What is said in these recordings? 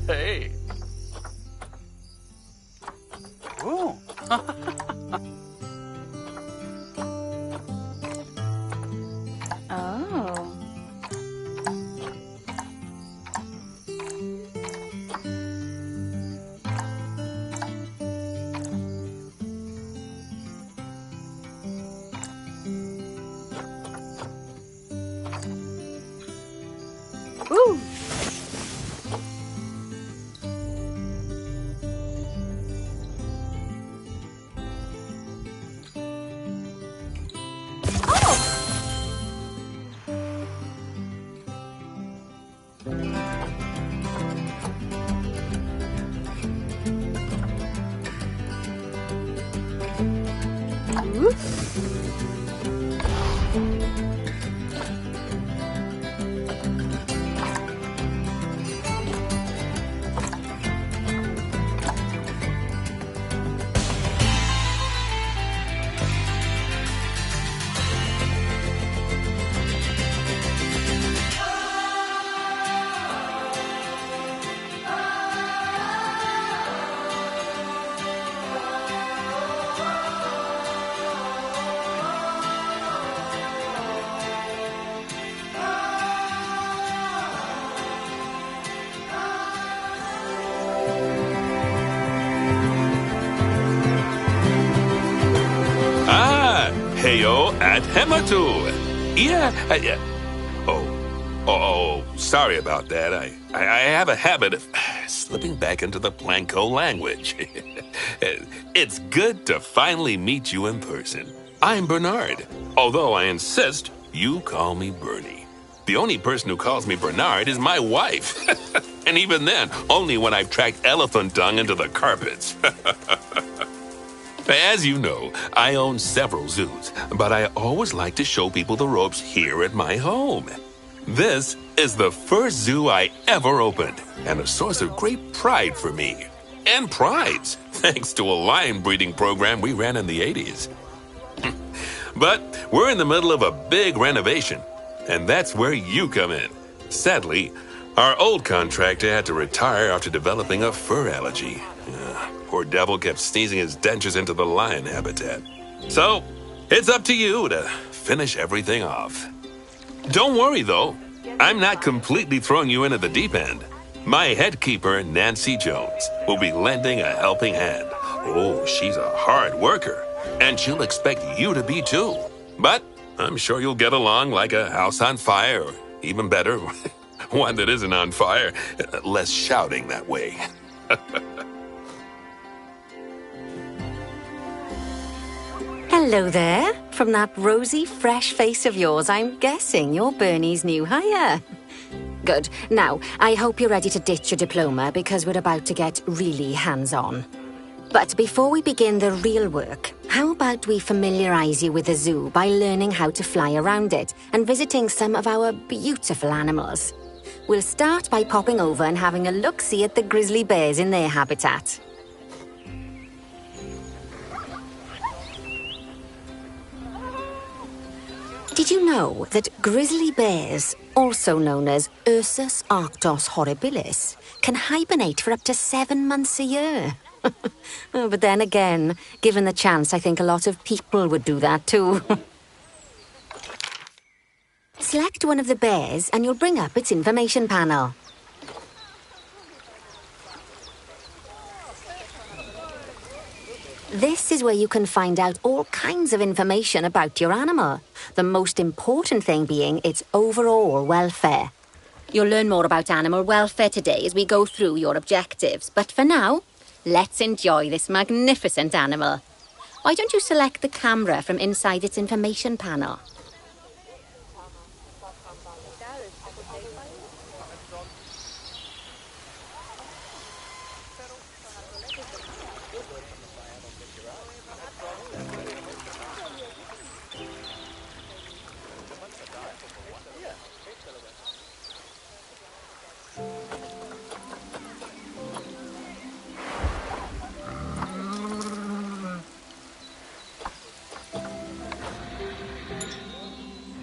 Hey. Ooh. Oh. Woo! Heyo at Hematu. Yeah. Sorry about that. I have a habit of slipping back into the Blanco language. It's good to finally meet you in person. I'm Bernard, although I insist you call me Bernie. The only person who calls me Bernard is my wife. And even then, only when I've tracked elephant dung into the carpets. As you know, I own several zoos, but I always like to show people the ropes here at my home. This is the first zoo I ever opened, and a source of great pride for me. And prides, thanks to a lion breeding program we ran in the 80s. But we're in the middle of a big renovation, and that's where you come in. Sadly, our old contractor had to retire after developing a fur allergy. Poor devil kept sneezing his dentures into the lion habitat. So, it's up to you to finish everything off. Don't worry, though. I'm not completely throwing you in at the deep end. My head keeper, Nancy Jones, will be lending a helping hand. Oh, she's a hard worker, and she'll expect you to be too. But I'm sure you'll get along like a house on fire, or even better, one that isn't on fire. Less shouting that way. Hello there. From that rosy, fresh face of yours, I'm guessing you're Bernie's new hire. Good. Now, I hope you're ready to ditch your diploma because we're about to get really hands-on. But before we begin the real work, how about we familiarize you with the zoo by learning how to fly around it and visiting some of our beautiful animals? We'll start by popping over and having a look-see at the grizzly bears in their habitat. Did you know that grizzly bears, also known as Ursus arctos horribilis, can hibernate for up to 7 months a year? Oh, but then again, given the chance, I think a lot of people would do that too. Select one of the bears and you'll bring up its information panel. This is where you can find out all kinds of information about your animal. The most important thing being its overall welfare. You'll learn more about animal welfare today as we go through your objectives. But for now, let's enjoy this magnificent animal. Why don't you select the camera from inside its information panel?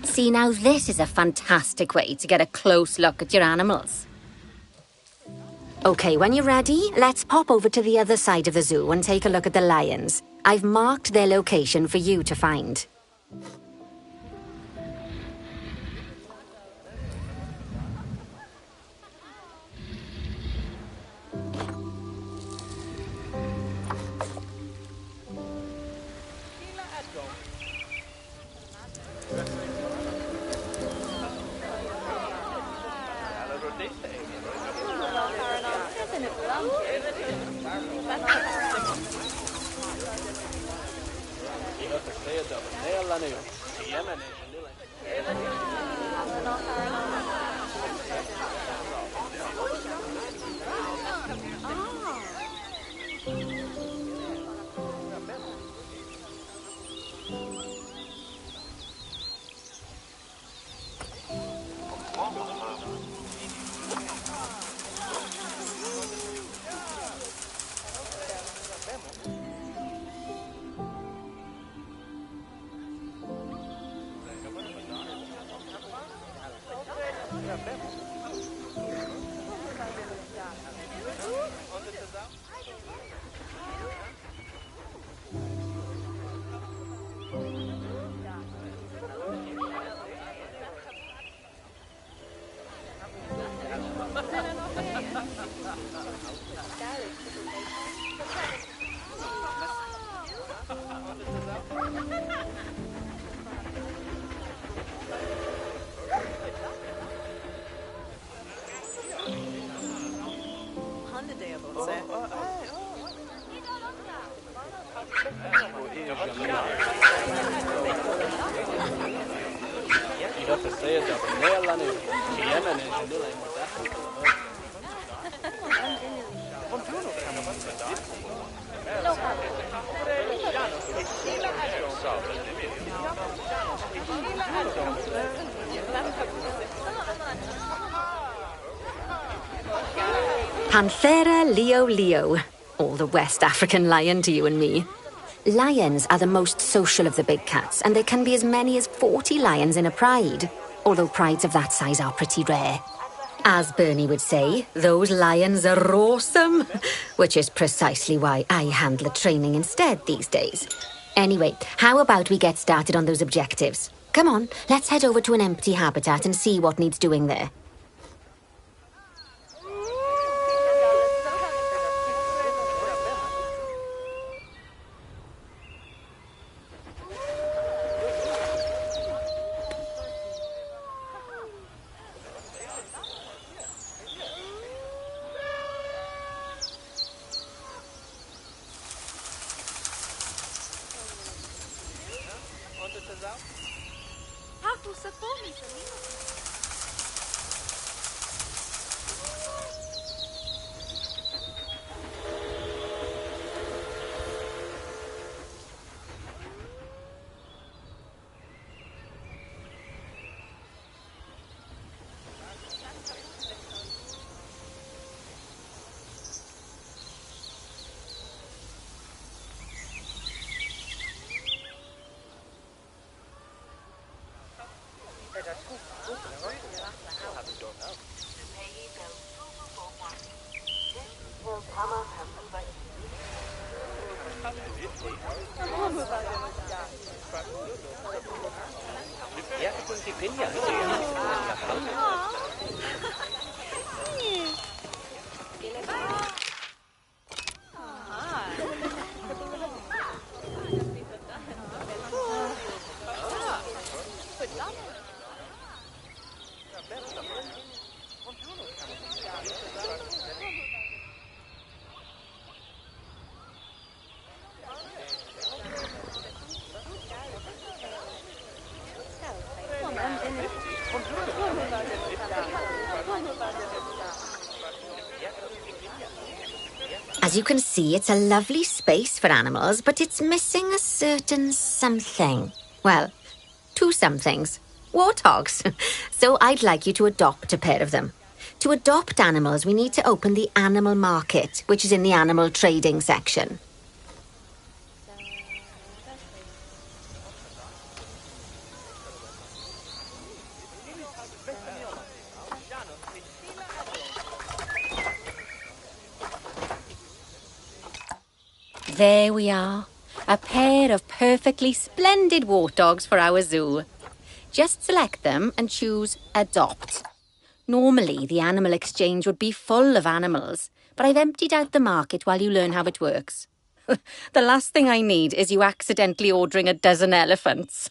See, now this is a fantastic way to get a close look at your animals. Okay, when you're ready, let's pop over to the other side of the zoo and take a look at the lions. I've marked their location for you to find. Panthera leo leo, or the West African lion to you and me. Lions are the most social of the big cats, and there can be as many as 40 lions in a pride, although prides of that size are pretty rare. As Bernie would say, those lions are awesome, which is precisely why I handle the training instead these days. Anyway, how about we get started on those objectives? Come on, let's head over to an empty habitat and see what needs doing there. As you can see, it's a lovely space for animals, but it's missing a certain something. Well, two somethings. Warthogs. So I'd like you to adopt a pair of them. To adopt animals, we need to open the animal market, which is in the animal trading section. There we are. A pair of perfectly splendid warthogs for our zoo. Just select them and choose Adopt. Normally, the animal exchange would be full of animals, but I've emptied out the market while you learn how it works. The last thing I need is you accidentally ordering a dozen elephants.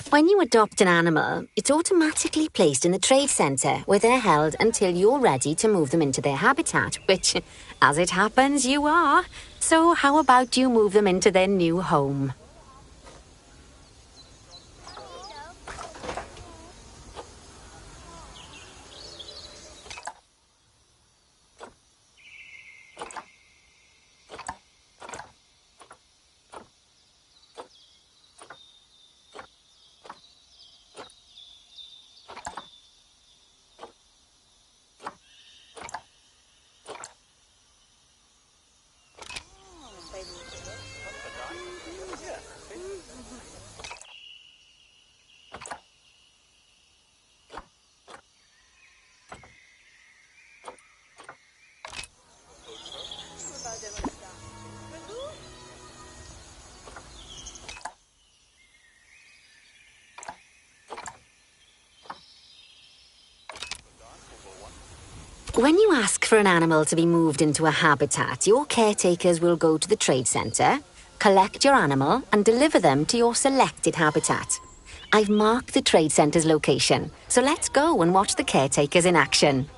When you adopt an animal, it's automatically placed in the trade centre where they're held until you're ready to move them into their habitat, which, as it happens, you are. So how about you move them into their new home? When you ask for an animal to be moved into a habitat, your caretakers will go to the trade centre, collect your animal and deliver them to your selected habitat. I've marked the trade centre's location, so let's go and watch the caretakers in action.